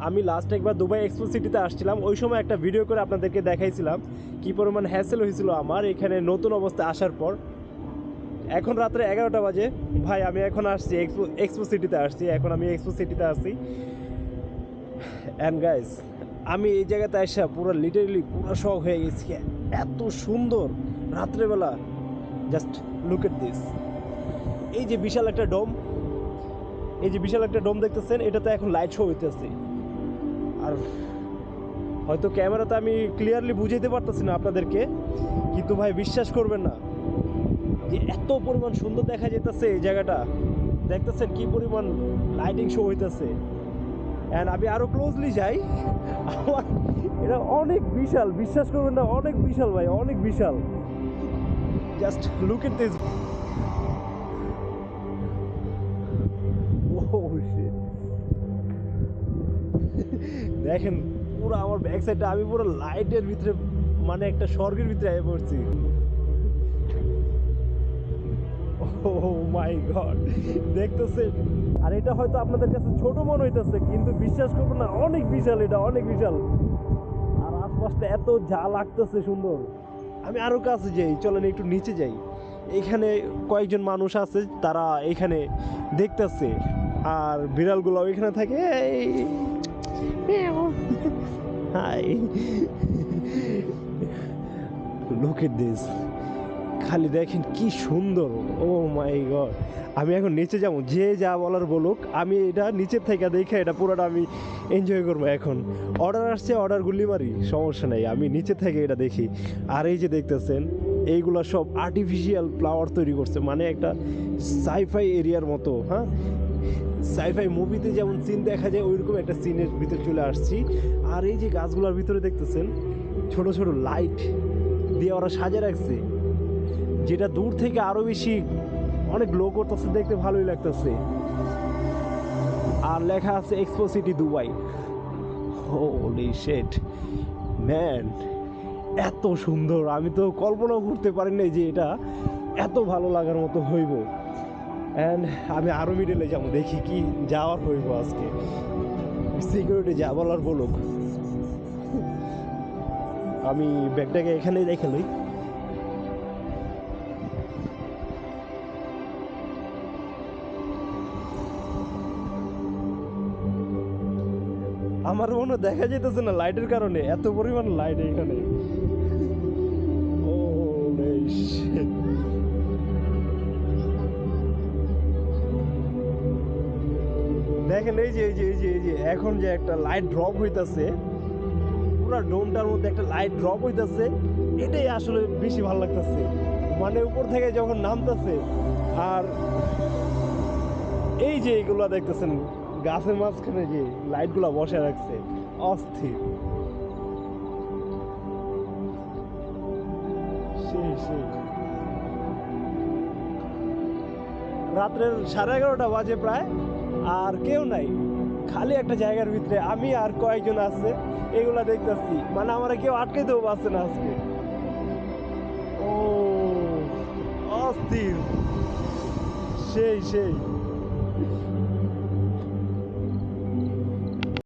আমি লাস্ট একবার Dubai expo সিটিতে আসছিলাম, ওই সময় একটা ভিডিও করে আপনাদেরকে দেখাইছিলাম কী পরিমাণ হ্যাসেল হয়েছিল আমার এখানে নতুন অবস্থায় আসার পর। এখন রাত্রে 11টা বাজে ভাই, আমি এখন আসছি এক্সপো সিটিতে আসছি, এখন আমি এক্সপো সিটিতে আসছি। অ্যান্ড গাইস, আমি এই জায়গাতে আসা পুরো লিটারেলি পুরো শখ হয়ে গেছি, এত সুন্দর রাত্রেবেলা। Just look at this. এই যে বিশাল একটা ডোম, এই যে বিশাল একটা ডোম দেখতেছেন, এটাতে এখন লাইট শো হইতেছে। আর হয়তো ক্যামেরাতে আমি ক্লিয়ারলি বুঝাইতে পারতেছি না আপনাদেরকে, কিন্তু ভাই বিশ্বাস করবেন না যে এত পরিমাণ সুন্দর দেখা যেতেছে এই জায়গাটা। দেখতেছেন কি পরিমাণ লাইটিং শো হইতেছে। অ্যান্ড আমি আরও ক্লোজলি যাই, আমার এটা অনেক বিশাল, বিশ্বাস করবেন না, অনেক বিশাল ভাই, অনেক বিশাল। Just look at this. দেখেন পুরো আমার ব্যাক সাইডটা, আমি পুরো লাইটের ভিতরে, মানে একটা স্বর্গের ভিতরে আয় পড়ছি। ও মাই গড, দেখতেছেন? আর এটা হয়তো আপনাদের কাছে ছোট মনে হইতেছে, কিন্তু বিশ্বাস করবেন না, অনেক বিশাল, এটা অনেক বিশাল। আর আশপাশটা এত যা লাগতেছে সুন্দর। আমি আরো কাছে যাই, চলেন একটু নিচে যাই। এখানে কয়েকজন মানুষ আছে, তারা এখানে দেখতেছে। আর বিড়ালগুলো এখানে থাকে, হাই, লুক এট দিস। খালি দেখেন কি সুন্দর, ও মাই গড। আমি এখন নিচে যাবো, যে যা বলার বলুক, আমি এটা নিচের থেকে দেখে এটা পুরোটা আমি এনজয় করবো। এখন অর্ডার আসছে, অর্ডারগুলি মারি, সমস্যা নেই, আমি নিচে থেকে এটা দেখি। আর এই যে দেখতেছেন, এইগুলো সব আর্টিফিশিয়াল ফ্লাওয়ার তৈরি করছে, মানে একটা সাইফাই এরিয়ার মতো। হ্যাঁ, সাইফাই মুভিতে যেমন সিন দেখা যায়, ওইরকম একটা সিনের ভিতরে চলে আসছি। আর এই যে গাছগুলোর ভিতরে দেখতেছেন ছোট ছোট লাইট দিয়ে ওরা সাজিয়ে রাখছে, যেটা দূর থেকে আরো বেশি অনেক গ্লো করতেছে, দেখতে ভালোই লাগতেছে। আর লেখা আছে expo city Dubai. Holi shit man, এত সুন্দর, আমি তো কল্পনাও করতে পারি নাই যে এটা এত ভালো লাগার মতো হইব। অ্যান্ড আমি আরো মিডলে যাবো, দেখি কি যাওয়ার হইব আজকে। সিকিউরিটি যা বলার বলুক, আমি ব্যাগটাকে এখানেই রেখে লই। আমার মনে দেখা যেতেছে না লাইটের কারণে, এত পরিমাণ লাইট এখানে। ও দেখেন, এই যে এই যে এই যে এই যে এখন যে একটা লাইট ড্রপ হইতাছে, পুরো ডোমটার মধ্যে একটা লাইট ড্রপ হইতাছে, এটাই আসলে বেশি ভালো লাগতেছে। মানে উপর থেকে যখন নামতেছে, আর এই যে এইগুলা দেখতেছেন গাছের মাঝখানে যে লাইটগুলা বসে রাখছে, অস্থির। সেই সেই রাত্রের 11:30 বাজে প্রায়, আর কেউ নাই, খালি একটা জায়গার ভিতরে আমি আর কয়েকজন আছে, এগুলা দেখতেছি। মানে আমার কেউ আটকাইতেও পারছে না আজকে। ও অস্থির, সেই সেই